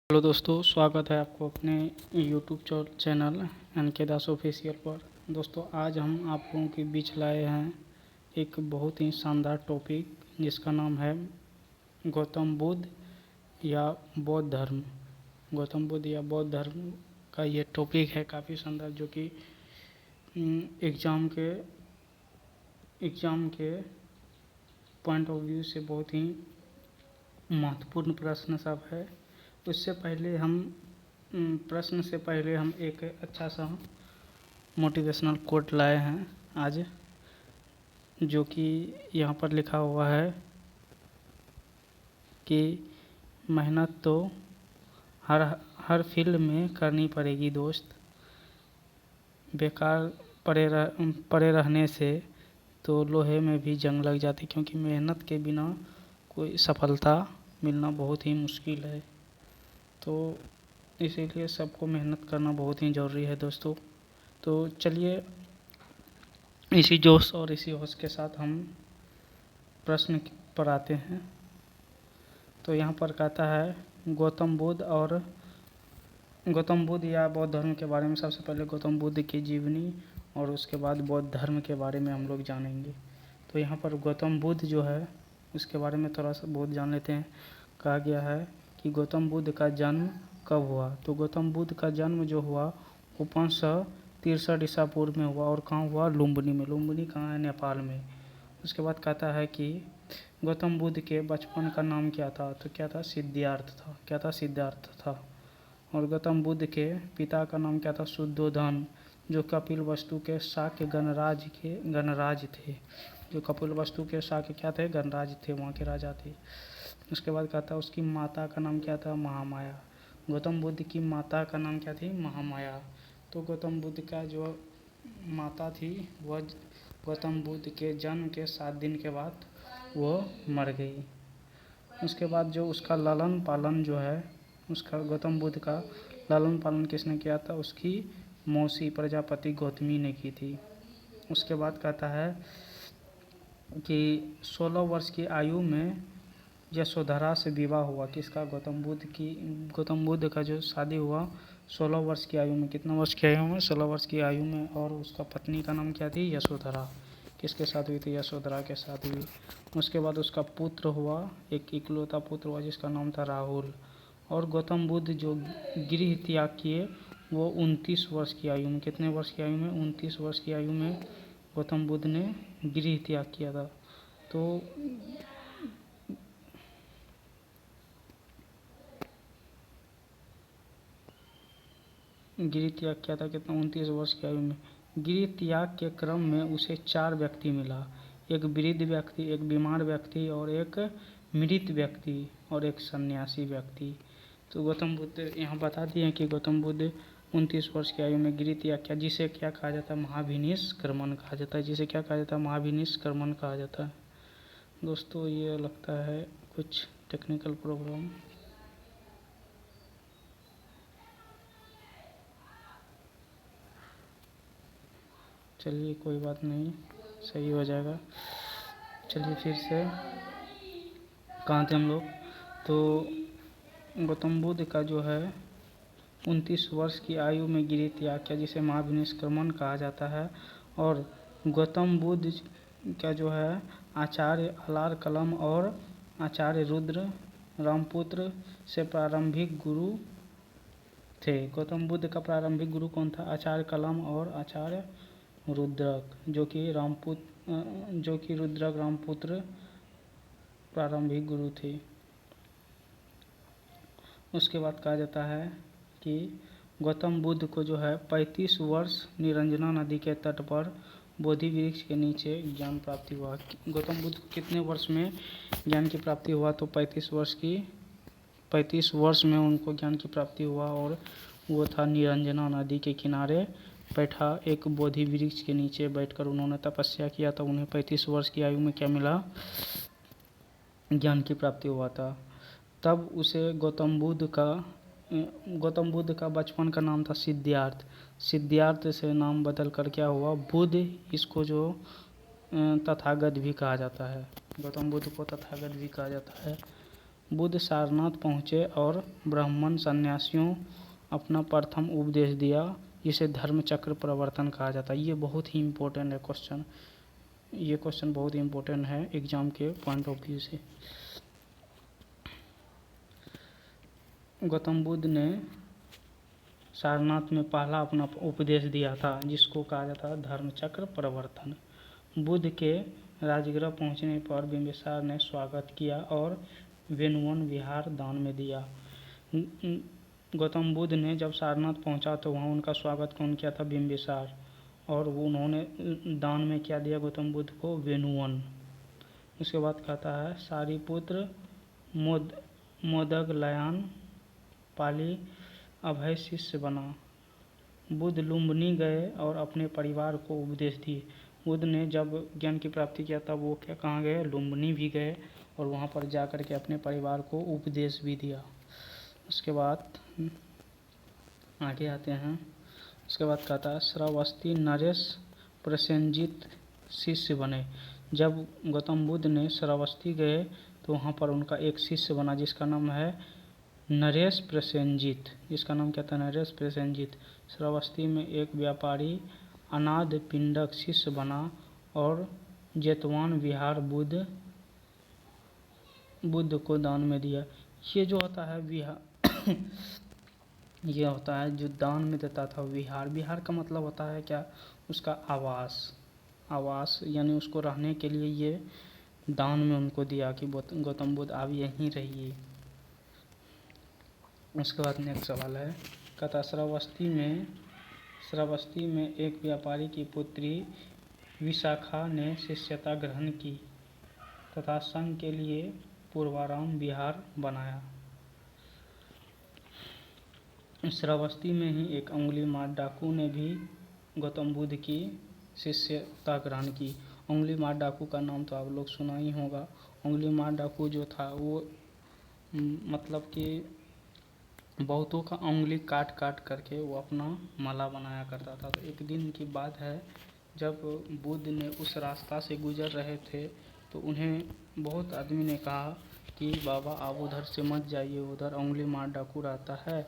Hello दोस्तों, स्वागत है आपको अपने यूट्यूब चैनल एन के दास ऑफिशियल पर। दोस्तों, आज हम आप लोगों के बीच लाए हैं एक बहुत ही शानदार टॉपिक जिसका नाम है गौतम बुद्ध या बौद्ध धर्म। गौतम बुद्ध या बौद्ध धर्म का ये टॉपिक है काफ़ी शानदार, जो कि एग्ज़ाम के पॉइंट ऑफ व्यू से बहुत ही महत्वपूर्ण प्रश्न सब है। उससे पहले प्रश्न से पहले हम एक अच्छा सा मोटिवेशनल कोट लाए हैं आज, जो कि यहाँ पर लिखा हुआ है कि मेहनत तो हर फील्ड में करनी पड़ेगी दोस्त। बेकार पड़े रहने से तो लोहे में भी जंग लग जाती, क्योंकि मेहनत के बिना कोई सफलता मिलना बहुत ही मुश्किल है। तो इसीलिए सबको मेहनत करना बहुत ही ज़रूरी है दोस्तों। तो चलिए, इसी जोश और इसी होश के साथ हम प्रश्न पर आते हैं। तो यहाँ पर कहता है गौतम बुद्ध या बौद्ध धर्म के बारे में। सबसे पहले गौतम बुद्ध की जीवनी और उसके बाद बौद्ध धर्म के बारे में हम लोग जानेंगे। तो यहाँ पर गौतम बुद्ध जो है उसके बारे में थोड़ा सा बहुत जान लेते हैं। कहा गया है कि गौतम बुद्ध का जन्म कब हुआ। तो गौतम बुद्ध का जन्म जो हुआ वो 563 ईसा पूर्व में हुआ। और कहाँ हुआ? लुम्बिनी में। लुम्बिनी कहाँ है? नेपाल में। उसके बाद कहता है कि गौतम बुद्ध के बचपन का नाम क्या था। तो क्या था? सिद्धार्थ था। क्या था? सिद्धार्थ था। और गौतम बुद्ध के पिता का नाम क्या था? शुद्धोधन, जो कपिल वस्तु के शाक्य गणराज थे। जो कपिल वस्तु के शाक्य क्या थे? गणराज थे, वहाँ के राजा थे। उसके बाद कहता है उसकी माता का नाम क्या था? महामाया। गौतम बुद्ध की माता का नाम क्या थी? महामाया। तो गौतम बुद्ध का जो माता थी वह गौतम बुद्ध के जन्म के 7 दिन के बाद वो मर गई। उसके बाद जो उसका लालन पालन जो है, उसका गौतम बुद्ध का लालन पालन किसने किया था? उसकी मौसी प्रजापति गौतमी ने की थी। उसके बाद कहता है कि 16 वर्ष की आयु में यशोधरा से विवाह हुआ। किसका? गौतम बुद्ध का जो शादी हुआ 16 वर्ष की आयु में। कितना वर्ष की आयु में? 16 वर्ष की आयु में। और उसका पत्नी का नाम क्या थी? यशोधरा। किसके साथ हुई थी? यशोधरा के साथ हुई। उसके बाद उसका पुत्र हुआ, एक इकलौता पुत्र हुआ जिसका नाम था राहुल। और गौतम बुद्ध जो गृह त्याग किए वो 29 वर्ष की आयु में। कितने वर्ष की आयु में? 29 वर्ष की आयु में गौतम बुद्ध ने गृह त्याग किया था। तो गृह त्याग किया था कितना? 29 वर्ष की आयु में। गृह त्याग के क्रम में उसे 4 व्यक्ति मिला। एक वृद्ध व्यक्ति, एक बीमार व्यक्ति, और एक मृत व्यक्ति, और एक सन्यासी व्यक्ति। तो गौतम बुद्ध यहाँ बता दिए कि गौतम बुद्ध 29 वर्ष की आयु में गृह त्याग किया, जिसे क्या कहा जाता है? महाभिनिष्क्रमण कहा जाता है। जिसे क्या कहा जाता है? महाभिनिष्क्रमण कहा जाता है। दोस्तों, ये लगता है कुछ टेक्निकल प्रॉब्लम। चलिए, कोई बात नहीं, सही हो जाएगा। चलिए फिर से कहाँ थे हम लोग? तो गौतम बुद्ध का जो है 29 वर्ष की आयु में गृह त्याग किया, जिसे महाभिनिष्क्रमण कहा जाता है। और गौतम बुद्ध का जो है आचार्य अलार कलम और आचार्य रुद्र रामपुत्र से प्रारंभिक गुरु थे। गौतम बुद्ध का प्रारंभिक गुरु कौन था? आचार्य कलम और आचार्य रुद्रक, जो कि रुद्रक रामपुत्र प्रारंभिक गुरु थे। उसके बाद कहा जाता है कि गौतम बुद्ध को जो है 35 वर्ष निरंजना नदी के तट पर बोधि वृक्ष के नीचे ज्ञान प्राप्ति हुआ। गौतम बुद्ध को कितने वर्ष में ज्ञान की प्राप्ति हुआ? तो 35 वर्ष में उनको ज्ञान की प्राप्ति हुआ। और वो था निरंजना नदी के किनारे बैठा एक बोधि वृक्ष के नीचे बैठकर उन्होंने तपस्या किया था। उन्हें 35 वर्ष की आयु में क्या मिला? ज्ञान की प्राप्ति हुआ था। तब उसे गौतम बुद्ध का बचपन का नाम था सिद्धार्थ। सिद्धार्थ से नाम बदल कर क्या हुआ? बुद्ध। इसको जो तथागत भी कहा जाता है। गौतम बुद्ध को तथागत भी कहा जाता है। बुद्ध सारनाथ पहुँचे और ब्राह्मण सन्यासियों अपना प्रथम उपदेश दिया, जिसे धर्म चक्र प्रवर्तन कहा जाता है। ये बहुत ही इम्पोर्टेंट है क्वेश्चन, ये क्वेश्चन बहुत ही इम्पोर्टेंट है एग्जाम के पॉइंट ऑफ व्यू से। गौतम बुद्ध ने सारनाथ में पहला अपना उपदेश दिया था, जिसको कहा जाता है धर्म चक्र प्रवर्तन। बुद्ध के राजगृह पहुंचने पर बिंबिसार ने स्वागत किया और वेनुवन विहार दान में दिया। गौतम बुद्ध ने जब सारनाथ पहुंचा तो वहां उनका स्वागत कौन किया था? बिंबिसार। और वो उन्होंने दान में क्या दिया गौतम बुद्ध को? वेनुवन। उसके बाद कहता है सारिपुत्र मोदगलयान पाली अभय शिष्य बना। बुद्ध लुम्बिनी गए और अपने परिवार को उपदेश दिए। बुद्ध ने जब ज्ञान की प्राप्ति किया तब वो कहाँ गए? लुम्बिनी भी गए और वहाँ पर जा कर के अपने परिवार को उपदेश भी दिया। उसके बाद आगे आते हैं। उसके बाद कहता है श्रावस्ती नरेश प्रसेनजीत शिष्य बने। जब गौतम बुद्ध ने श्रावस्ती गए तो वहाँ पर उनका एक शिष्य बना, जिसका नाम है नरेश प्रसेनजीत, जिसका नाम क्या था? नरेश प्रसेनजीत। श्रावस्ती में एक व्यापारी अनाद पिंडक शिष्य बना और जेतवान विहार बुद्ध को दान में दिया। ये जो होता है विहार ये होता है जो दान में देता था विहार। विहार का मतलब होता है क्या? उसका आवास यानी उसको रहने के लिए ये दान में उनको दिया कि गौतम बुद्ध आप यहीं रहिए। उसके बाद नेक्स्ट सवाल है, कहता श्रावस्ती में एक व्यापारी की पुत्री विशाखा ने शिष्यता ग्रहण की तथा संघ के लिए पूर्वाराम विहार बनाया। श्रावस्ती में ही एक अंगुलीमाल डाकू ने भी गौतम बुद्ध की शिष्यता ग्रहण की। अंगुलीमाल डाकू का नाम तो आप लोग सुना ही होगा। अंगुलीमाल डाकू जो था वो मतलब कि बहुतों का उंगली काट काट करके वो अपना माला बनाया करता था। तो एक दिन की बात है, जब बुद्ध ने उस रास्ता से गुजर रहे थे तो उन्हें बहुत आदमी ने कहा कि बाबा आप उधर से मत जाइए, उधर अंगुलीमाल डाकू रहता है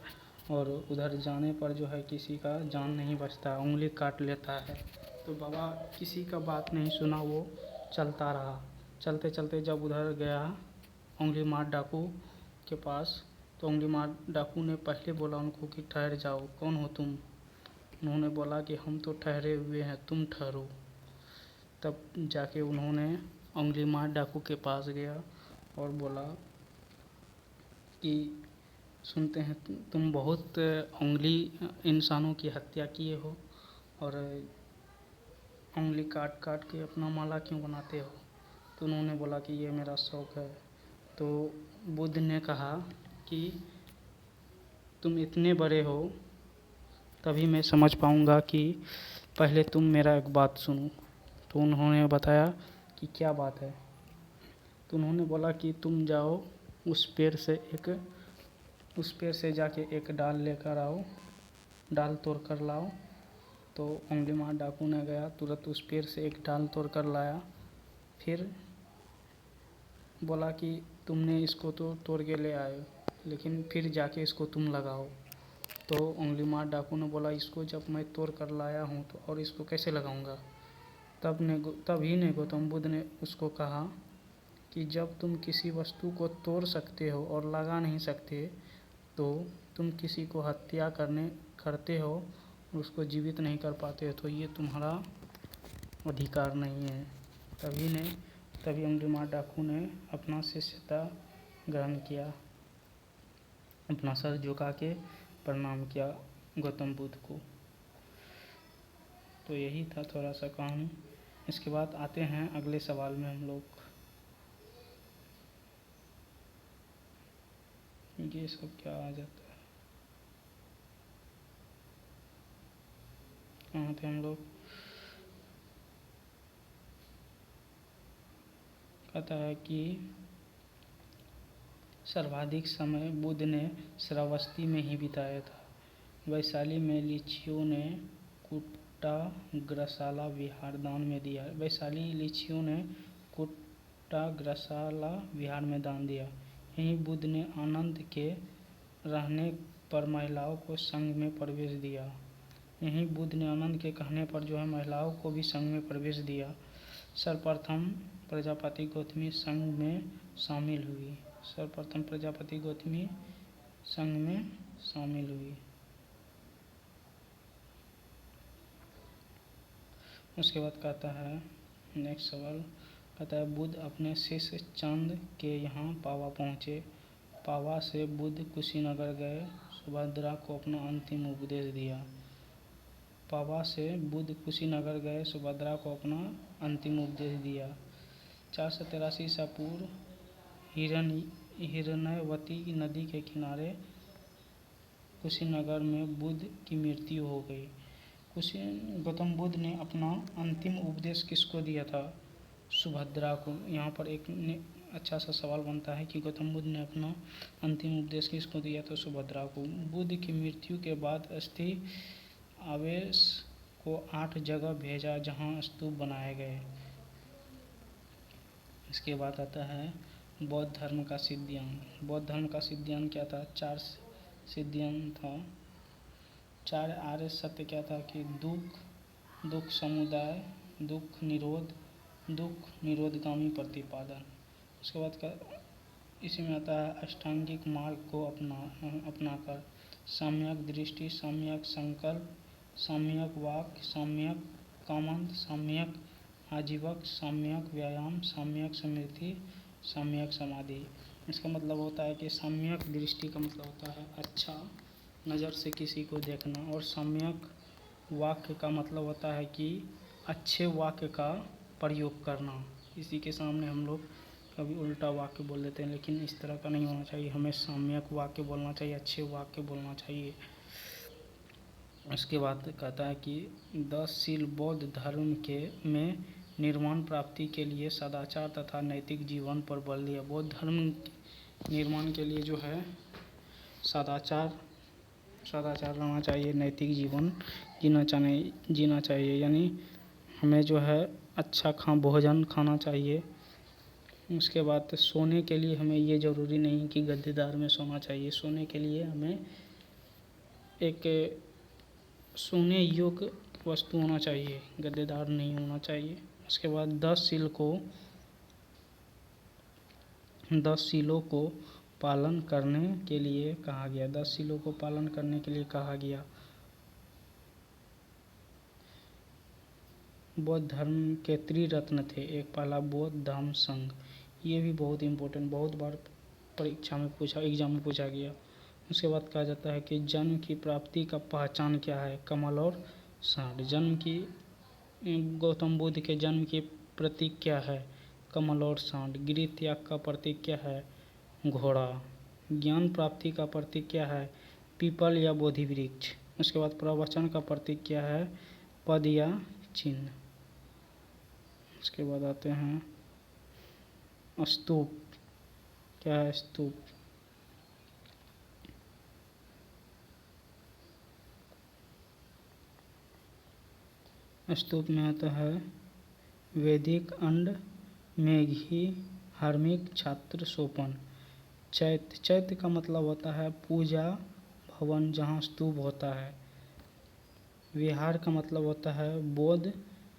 और उधर जाने पर जो है किसी का जान नहीं बचता, उंगली काट लेता है। तो बाबा किसी का बात नहीं सुना, वो चलता रहा। चलते चलते जब उधर गया अंगुलीमाल डाकू के पास, तो अंगुलीमाल डाकू ने पहले बोला उनको कि ठहर जाओ, कौन हो तुम? उन्होंने बोला कि हम तो ठहरे हुए हैं, तुम ठहरो। तब जाके उन्होंने अंगुलीमाल डाकू के पास गया और बोला कि सुनते हैं तुम बहुत इंसानों की हत्या किए हो और उंगली काट काट के अपना माला क्यों बनाते हो? तो उन्होंने बोला कि ये मेरा शौक़ है। तो बुद्ध ने कहा कि तुम इतने बड़े हो तभी मैं समझ पाऊँगा कि पहले तुम मेरा एक बात सुनो। तो उन्होंने बताया कि क्या बात है? तो उन्होंने बोला कि तुम जाओ उस पेड़ से जाके एक डाल लेकर आओ, डाल तोड़ कर लाओ। तो अंगुलीमाल डाकू ने गया, तुरंत उस पेड़ से एक डाल तोड़ कर लाया। फिर बोला कि तुमने इसको तो तोड़ के ले आए, लेकिन फिर जाके इसको तुम लगाओ। तो अंगुलीमाल डाकू ने बोला इसको जब मैं तोड़ कर लाया हूँ तो और इसको कैसे लगाऊंगा? तभी ने गौतम बुद्ध ने उसको कहा कि जब तुम किसी वस्तु को तोड़ सकते हो और लगा नहीं सकते तो तुम किसी को हत्या करते हो और उसको जीवित नहीं कर पाते हो, तो ये तुम्हारा अधिकार नहीं है। तभी अंगुलीमाल डाकू ने अपना शिष्यता ग्रहण किया, अपना सर झुका के प्रणाम किया गौतम बुद्ध को। तो यही था थोड़ा सा कहानी। इसके बाद आते हैं अगले सवाल में हम लोग। ये सब क्या आ जाता है, कहाँ थे हम लोग? कहता है कि सर्वाधिक समय बुद्ध ने श्रावस्ती में ही बिताया था। वैशाली में लीचियों ने कुटाग्रशाला विहार दान में दिया। वैशाली लीचियों ने कुटाग्रशाला विहार में दान दिया। यहीं बुद्ध ने आनंद के रहने पर महिलाओं को संघ में प्रवेश दिया। यहीं बुद्ध ने आनंद के कहने पर जो है महिलाओं को भी संघ में प्रवेश दिया। सर्वप्रथम प्रजापति गौतमी संघ में शामिल हुई। सर्वप्रथम प्रजापति गौतमी संघ में शामिल हुई। उसके बाद कहता है नेक्स्ट सवाल, कहता है बुद्ध अपने शिष्य चंद के यहाँ पावा पहुँचे। पावा से बुद्ध कुशीनगर गए, सुभद्रा को अपना अंतिम उपदेश दिया। पावा से बुद्ध कुशीनगर गए, सुभद्रा को अपना अंतिम उपदेश दिया। 483 ईसा पूर्व हिरण्यवती नदी के किनारे कुशीनगर में बुद्ध की मृत्यु हो गई। गौतम बुद्ध ने अपना अंतिम उपदेश किसको दिया था? सुभद्रा को। यहाँ पर एक अच्छा सा सवाल बनता है कि गौतम बुद्ध ने अपना अंतिम उपदेश किसको दिया था? सुभद्रा को। बुद्ध की मृत्यु के बाद अस्थि अवशेष को 8 जगह भेजा जहाँ स्तूप बनाए गए। इसके बाद आता है बौद्ध धर्म का सिद्धांत। बौद्ध धर्म का सिद्धांत क्या था? 4 सिद्धांत था। 4 आर्य सत्य क्या था कि दुख समुदाय, दुख निरोधगामी प्रतिपादन। उसके बाद का इसी में आता है अष्टांगिक मार्ग को अपनाकर सम्यक दृष्टि, सम्यक संकल्प, सम्यक वाक्य, सम्यक कामंत, सम्यक आजीवक, सम्यक व्यायाम, सम्यक स्मृति, सम्यक समाधि। इसका मतलब होता है कि सम्यक दृष्टि का मतलब होता है अच्छा नज़र से किसी को देखना, और सम्यक वाक्य का मतलब होता है कि अच्छे वाक्य का प्रयोग करना। इसी के सामने हम लोग कभी उल्टा वाक्य बोल देते हैं, लेकिन इस तरह का नहीं होना चाहिए। हमें सम्यक वाक्य बोलना चाहिए, अच्छे वाक्य बोलना चाहिए। उसके बाद कहता है कि 10 शील बौद्ध धर्म में निर्माण प्राप्ति के लिए सदाचार तथा नैतिक जीवन पर बल दिया। बौद्ध धर्म निर्माण के लिए जो है सदाचार रहना चाहिए, नैतिक जीवन जीना चाहिए। यानी हमें जो है अच्छा भोजन खाना चाहिए। उसके बाद सोने के लिए हमें ये ज़रूरी नहीं कि गद्देदार में सोना चाहिए। सोने के लिए हमें एक सोने योग्य वस्तु होना चाहिए, गद्देदार नहीं होना चाहिए। उसके बाद 10 शीलों को पालन करने के लिए कहा गया। 10 शीलों को पालन करने के लिए कहा गया। बौद्ध धर्म के त्रिरत्न थे। एक पहला बौद्ध धम्म संघ, ये भी बहुत इम्पोर्टेंट, बहुत बार एग्जाम में पूछा गया। उसके बाद कहा जाता है कि जन्म की प्राप्ति का पहचान क्या है? कमल और सांड। गौतम बुद्ध के जन्म की प्रतीक क्या है? कमल और सांड। गृह त्याग का प्रतीक क्या है? घोड़ा। ज्ञान प्राप्ति का प्रतीक क्या है? पीपल या बोधि वृक्ष। उसके बाद प्रवचन का प्रतीक क्या है? पद या चिन्ह। उसके बाद आते हैं स्तूप। क्या है स्तूप? स्तूप में आता है वैदिक अंड, मेघी, हार्मिक, छात्र, सोपन। चैत्य का मतलब होता है पूजा भवन जहाँ स्तूप होता है। विहार का मतलब होता है बौद्ध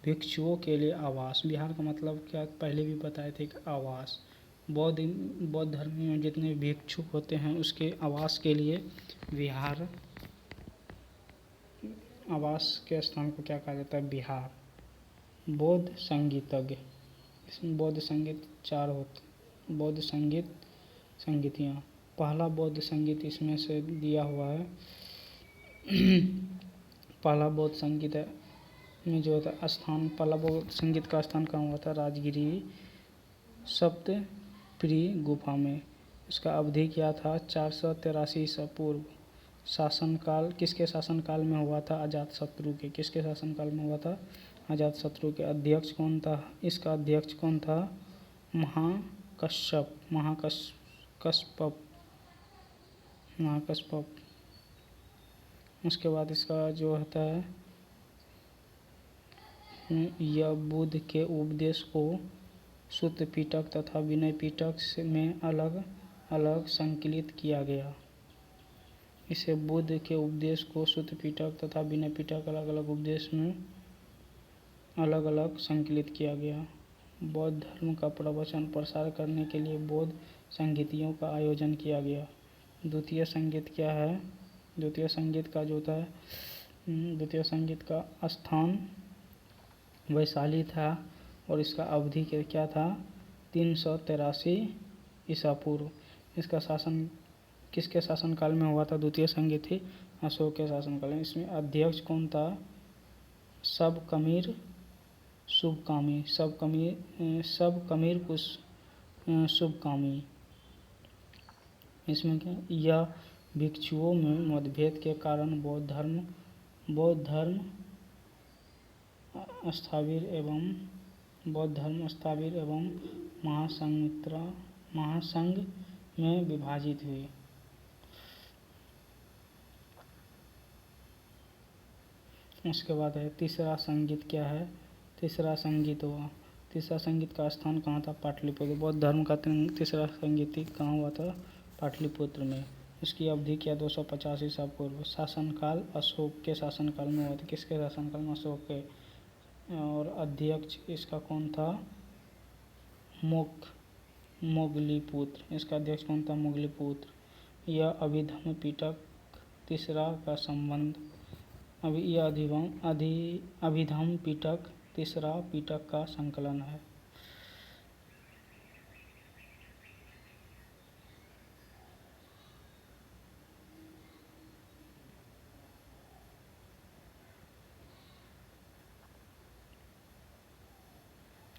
भिक्षुओं के लिए आवास। विहार का मतलब क्या पहले भी बताए थे कि आवास। बौद्ध धर्म में जितने भिक्षुक होते हैं उसके आवास के लिए विहार, आवास के स्थान को क्या कहा जाता है? विहार। बौद्ध संगीतज्ञ। इसमें बौद्ध संगीत 4 होते। बौद्ध संगीतियाँ। पहला बौद्ध संगीत इसमें से दिया हुआ है। पहला बौद्ध संगीत में जो होता स्थान, पहला बौद्ध संगीत का स्थान कहाँ हुआ था? राजगिरी सप्तपुरी गुफा में। इसका अवधि क्या था? 483 ईसा पूर्व। शासनकाल किसके शासनकाल में हुआ था? अजातशत्रु के। किसके शासनकाल में हुआ था? अजातशत्रु के। अध्यक्ष कौन था? इसका अध्यक्ष कौन था? महाकश्यप। उसके बाद इसका जो होता है यह बुद्ध के उपदेश को सूत्र पिटक तथा विनय पिटक में अलग अलग संकलित किया गया। इसे बुद्ध के उपदेश को शुद्ध पिटक तथा विनय पिटक अलग अलग उपदेश में अलग अलग संकलित किया गया। बौद्ध धर्म का प्रवचन प्रसार करने के लिए बौद्ध संगीतियों का आयोजन किया गया। द्वितीय संगीत क्या है? द्वितीय संगीत का जो होता है, द्वितीय संगीत का स्थान वैशाली था और इसका अवधि क्या था? 383 ईसा पूर्व। इसका शासन किसके शासनकाल में हुआ था? द्वितीय संगीत ही अशोक के शासनकाल में। इसमें अध्यक्ष कौन था? सबकमीर शुभकामी, सबकमीर कुश शुभकामी। इसमें क्या? यह भिक्षुओं में मतभेद के कारण बौद्ध धर्म स्थाविर एवं महासंघ में विभाजित हुई। उसके बाद है तीसरा संगीत क्या है? तीसरा संगीत हुआ। तीसरा संगीत का स्थान कहाँ था? पाटलिपुत्र। बौद्ध धर्म का तीसरा संगीत कहाँ हुआ था? पाटलिपुत्र में। इसकी अवधि क्या? 250 ईसा पूर्व। शासनकाल अशोक के शासनकाल में हुआ था। किसके शासनकाल में? अशोक के। और अध्यक्ष इसका कौन था? मोगलीपुत्र। इसका अध्यक्ष कौन था? मोगलीपुत्र। यह अभिधम्म पिटक तीसरा का संबंध यह अभिधम्म पिटक तीसरा पिटक का संकलन है।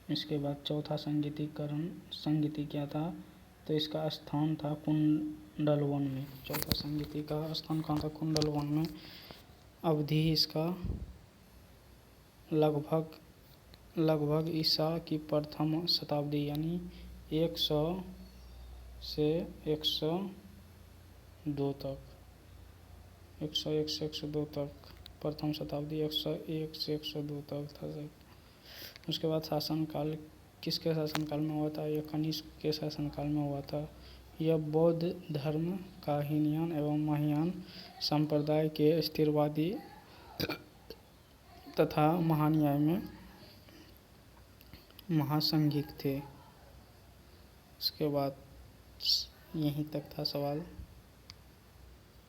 इसके बाद चौथा संगीति क्या था? तो इसका स्थान था कुंडलवन में। चौथा संगीति का स्थान कहाँ था? कुंडलवन में। अवधि इसका लगभग ईसा की प्रथम शताब्दी यानी 100 से 102 तक। 101 से 102 तक प्रथम शताब्दी 101 से 102 तक था। उसके बाद शासनकाल किसके शासनकाल में हुआ था? यह कनिष्क के शासनकाल में हुआ था। यह बौद्ध धर्म का हीनयान एवं महायान संप्रदाय के स्थिरवादी तथा महान्याय में महासंघिक थे। इसके बाद यहीं तक था सवाल।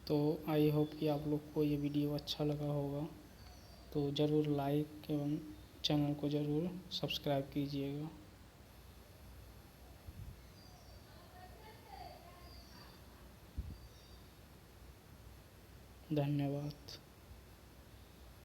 तो आई होप कि आप लोग को ये वीडियो अच्छा लगा होगा, तो ज़रूर लाइक एवं चैनल को ज़रूर सब्सक्राइब कीजिएगा। धन्यवाद।